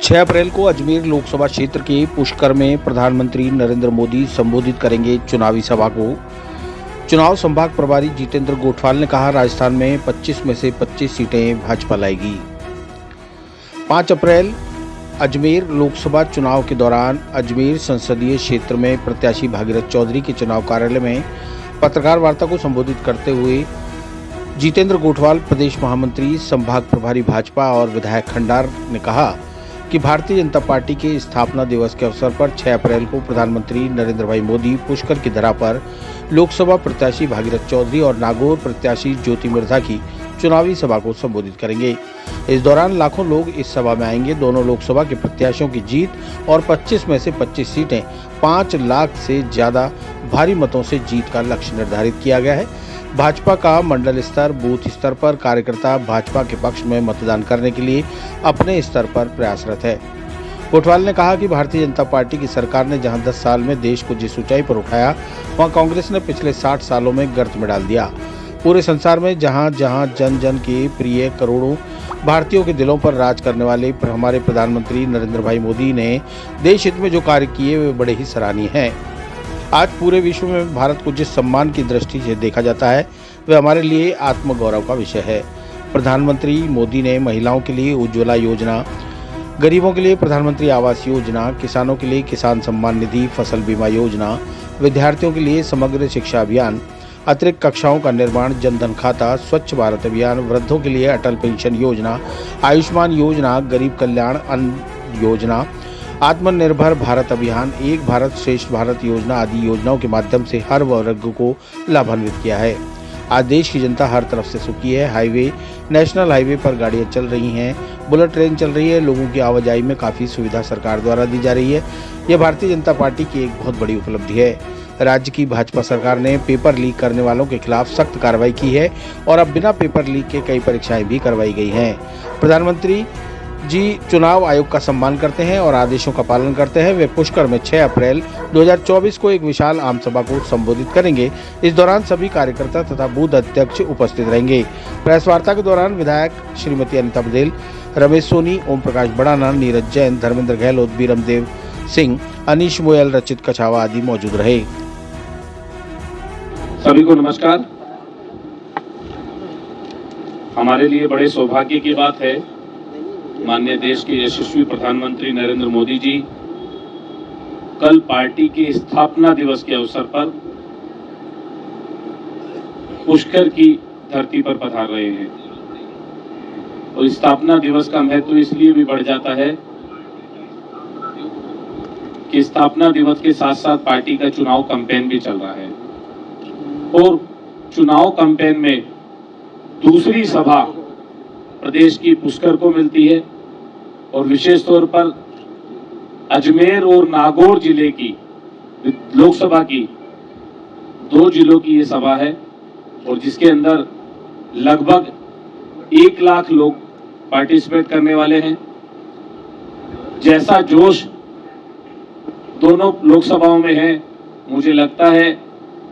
6 अप्रैल को अजमेर लोकसभा क्षेत्र के पुष्कर में प्रधानमंत्री नरेंद्र मोदी संबोधित करेंगे चुनावी सभा को। चुनाव संभाग प्रभारी जितेंद्र गोठवाल ने कहा, राजस्थान में 25 में से 25 सीटें भाजपा लाएगी। 5 अप्रैल अजमेर लोकसभा चुनाव के दौरान अजमेर संसदीय क्षेत्र में प्रत्याशी भागीरथ चौधरी के चुनाव कार्यालय में पत्रकार वार्ता को संबोधित करते हुए जितेंद्र गोठवाल, प्रदेश महामंत्री संभाग प्रभारी भाजपा और विधायक खंडार ने कहा कि भारतीय जनता पार्टी के स्थापना दिवस के अवसर पर 6 अप्रैल को प्रधानमंत्री नरेंद्र भाई मोदी पुष्कर की धरा पर लोकसभा प्रत्याशी भागीरथ चौधरी और नागौर प्रत्याशी ज्योति मिर्धा की चुनावी सभा को संबोधित करेंगे। इस दौरान लाखों लोग इस सभा में आएंगे। दोनों लोकसभा के प्रत्याशियों की जीत और 25 में से 25 सीटें 5 लाख से ज्यादा भारी मतों से जीत का लक्ष्य निर्धारित किया गया है। भाजपा का मंडल स्तर, बूथ स्तर पर कार्यकर्ता भाजपा के पक्ष में मतदान करने के लिए अपने स्तर पर प्रयासरत है। कोटवाल ने कहा कि भारतीय जनता पार्टी की सरकार ने जहां 10 साल में देश को जिस ऊंचाई पर उठाया, वहां कांग्रेस ने पिछले 60 सालों में गर्त में डाल दिया। पूरे संसार में जहां जहां जन जन के प्रिय करोड़ों भारतीयों के दिलों पर राज करने वाले हमारे प्रधानमंत्री नरेंद्र भाई मोदी ने देश हित में जो कार्य किए वे बड़े ही सराहनीय हैं। आज पूरे विश्व में भारत को जिस सम्मान की दृष्टि से देखा जाता है, वह हमारे लिए आत्मगौरव का विषय है। प्रधानमंत्री मोदी ने महिलाओं के लिए उज्ज्वला योजना, गरीबों के लिए प्रधानमंत्री आवास योजना, किसानों के लिए किसान सम्मान निधि, फसल बीमा योजना, विद्यार्थियों के लिए समग्र शिक्षा अभियान, अतिरिक्त कक्षाओं का निर्माण, जनधन खाता, स्वच्छ भारत अभियान, वृद्धों के लिए अटल पेंशन योजना, आयुष्मान योजना, गरीब कल्याण अन्न योजना, आत्मनिर्भर भारत अभियान, एक भारत श्रेष्ठ भारत योजना आदि योजनाओं के माध्यम से हर वर्ग को लाभान्वित किया है। आज देश की जनता हर तरफ से सुखी है। हाईवे, नेशनल हाईवे पर गाड़ियां चल रही हैं, बुलेट ट्रेन चल रही है, लोगों की आवाजाही में काफ़ी सुविधा सरकार द्वारा दी जा रही है। यह भारतीय जनता पार्टी की एक बहुत बड़ी उपलब्धि है। राज्य की भाजपा सरकार ने पेपर लीक करने वालों के खिलाफ सख्त कार्रवाई की है और अब बिना पेपर लीक के कई परीक्षाएं भी करवाई गई हैं। प्रधानमंत्री जी चुनाव आयोग का सम्मान करते हैं और आदेशों का पालन करते हैं। वे पुष्कर में 6 अप्रैल 2024 को एक विशाल आम सभा को संबोधित करेंगे। इस दौरान सभी कार्यकर्ता तथा बूथ अध्यक्ष उपस्थित रहेंगे। प्रेस वार्ता के दौरान विधायक श्रीमती अनिता बदेल, रमेश सोनी, ओम प्रकाश बड़ाना, नीरज जैन, धर्मेंद्र गहलोत, बीरमदेव सिंह, अनीश मोयल, रचित कछावा आदि मौजूद रहे। सभी को नमस्कार। हमारे लिए बड़े सौभाग्य की बात है, माननीय देश के यशस्वी प्रधानमंत्री नरेंद्र मोदी जी कल पार्टी के स्थापना दिवस के अवसर पर पुष्कर की धरती पर पधार रहे हैं। और स्थापना दिवस का महत्व इसलिए भी बढ़ जाता है कि स्थापना दिवस के साथ साथ पार्टी का चुनाव कैंपेन भी चल रहा है और चुनाव कैंपेन में दूसरी सभा प्रदेश की पुष्कर को मिलती है और विशेष तौर पर अजमेर और नागौर जिले की लोकसभा की 2 जिलों की ये सभा है और जिसके अंदर लगभग 1 लाख लोग पार्टिसिपेट करने वाले हैं। जैसा जोश दोनों लोकसभाओं में है, मुझे लगता है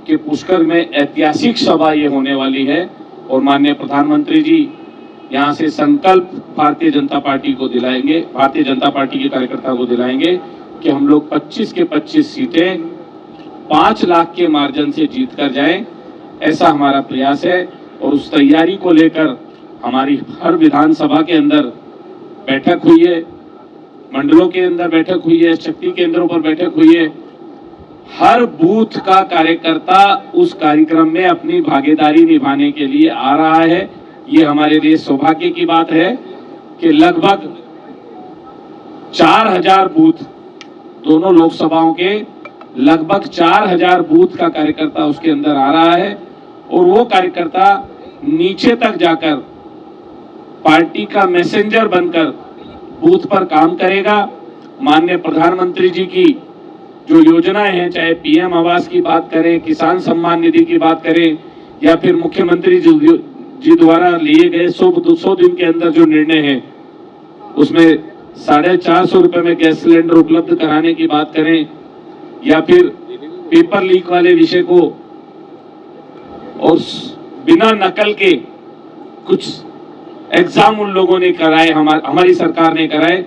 कि पुष्कर में ऐतिहासिक सभा ये होने वाली है और माननीय प्रधानमंत्री जी यहाँ से संकल्प भारतीय जनता पार्टी को दिलाएंगे, भारतीय जनता पार्टी के कार्यकर्ता को दिलाएंगे कि हम लोग 25 के 25 सीटें 5 लाख के मार्जिन से जीत कर जाएं। ऐसा हमारा प्रयास है और उस तैयारी को लेकर हमारी हर विधानसभा के अंदर बैठक हुई है, मंडलों के अंदर बैठक हुई है, शक्ति केंद्रों पर बैठक हुई है। हर बूथ का कार्यकर्ता उस कार्यक्रम में अपनी भागीदारी निभाने के लिए आ रहा है। ये हमारे लिए सौभाग्य की बात है कि लगभग 4000 बूथ, दोनों लोकसभाओं के लगभग 4000 बूथ का कार्यकर्ता उसके अंदर आ रहा है और वो कार्यकर्ता नीचे तक जाकर पार्टी का मैसेंजर बनकर बूथ पर काम करेगा। माननीय प्रधानमंत्री जी की जो योजनाएं हैं, चाहे पीएम आवास की बात करें, किसान सम्मान निधि की बात करें या फिर मुख्यमंत्री जी द्वारा लिए गए 100 दिन के अंदर जो निर्णय है, उसमें 450 रुपए में गैस सिलेंडर उपलब्ध कराने की बात करें या फिर पेपर लीक वाले विषय को और बिना नकल के कुछ एग्जाम उन लोगों ने कराए, हमारी सरकार ने कराए,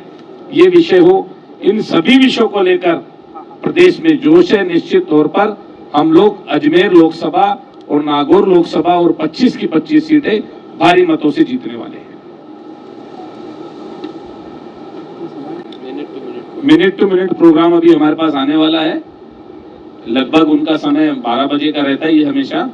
ये विषय हो, इन सभी विषयों को लेकर प्रदेश में जोश है। निश्चित तौर पर हम लोग अजमेर लोकसभा और नागौर लोकसभा और 25 की 25 सीटें भारी मतों से जीतने वाले हैं। मिनट टू मिनट प्रोग्राम अभी हमारे पास आने वाला है। लगभग उनका समय 12 बजे का रहता है ये हमेशा,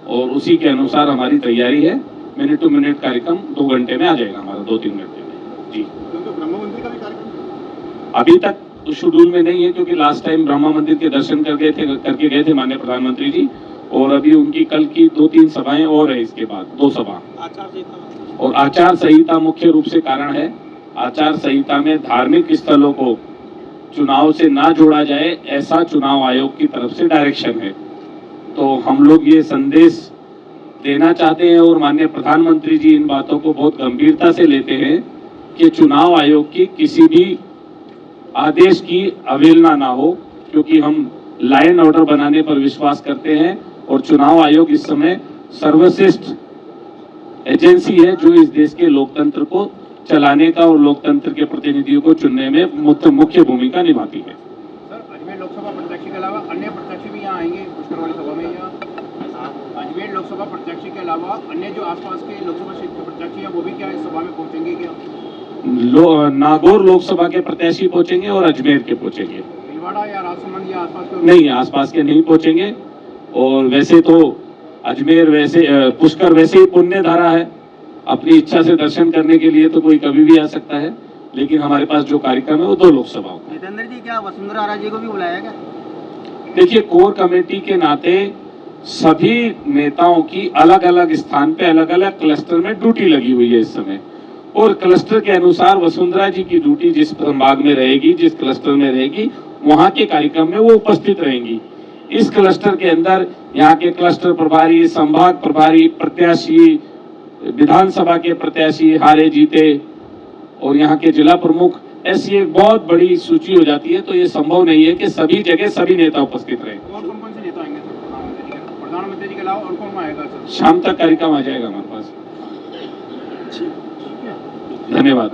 और उसी के अनुसार हमारी तैयारी है। मिनट टू मिनट कार्यक्रम 2 घंटे में आ जाएगा हमारा, 2-3 घंटे में जी। तो ब्रह्म मंदिर का भी कार्यक्रम अभी तक शेड्यूल में नहीं है, क्योंकि लास्ट टाइम ब्रह्मा मंदिर के दर्शन करके गए थे माननीय प्रधानमंत्री जी, और अभी उनकी कल की 2-3 सभाएं और है, इसके बाद 2 सभा। और आचार संहिता मुख्य रूप से कारण है। आचार संहिता में धार्मिक स्थलों को चुनाव से ना जोड़ा जाए, ऐसा चुनाव आयोग की तरफ से डायरेक्शन है। तो हम लोग ये संदेश देना चाहते हैं, और माननीय प्रधानमंत्री जी इन बातों को बहुत गंभीरता से लेते हैं कि चुनाव आयोग की किसी भी आदेश की अवहेलना ना हो, क्योंकि हम लाइन ऑर्डर बनाने पर विश्वास करते हैं, और चुनाव आयोग इस समय सर्वश्रेष्ठ एजेंसी है जो इस देश के लोकतंत्र को चलाने का और लोकतंत्र के प्रतिनिधियों को चुनने में मुख्य भूमिका निभाती है। सर, अजमेर लोकसभा प्रत्याशी के अलावा अन्य प्रत्याशी भी यहाँ आएंगे पुष्कर वाली सभा में, या अजमेर लोकसभा प्रत्याशी के अलावा अन्य जो आसपास के लोकसभा क्षेत्र के प्रत्याशी हैं वो भी क्या इस सभा में पहुंचेंगे क्या? नागौर लोकसभा के प्रत्याशी पहुंचेंगे और अजमेर के पहुंचेंगे। भीलवाड़ा या राजसमंद या आसपास के नहीं, आसपास के नहीं पहुंचेंगे। और वैसे तो अजमेर वैसे पुष्कर वैसे ही पुण्य धारा है, अपनी इच्छा से दर्शन करने के लिए तो कोई कभी भी आ सकता है, लेकिन हमारे पास जो कार्यक्रम है वो 2 लोकसभाओं का। जितेंद्र जी, क्या वसुंधरा आर्य जी को भी बुलाया गया? देखिए, कोर कमेटी के नाते सभी नेताओं की अलग अलग स्थान पे अलग अलग क्लस्टर में ड्यूटी लगी हुई है इस समय, और क्लस्टर के अनुसार वसुंधरा जी की ड्यूटी जिस संभाग में रहेगी, जिस क्लस्टर में रहेगी, वहां के कार्यक्रम में वो उपस्थित रहेंगी। इस क्लस्टर के अंदर यहाँ के क्लस्टर प्रभारी, संभाग प्रभारी, प्रत्याशी, विधानसभा के प्रत्याशी हारे जीते, और यहाँ के जिला प्रमुख, ऐसी एक बहुत बड़ी सूची हो जाती है। तो ये संभव नहीं है कि सभी जगह सभी नेता उपस्थित रहे। और कौन कौन से नेता आएंगे प्रधानमंत्री जी के अलावा, और कौन आएगा सर? शाम तक कार्यक्रम आ जाएगा हमारे पास। धन्यवाद।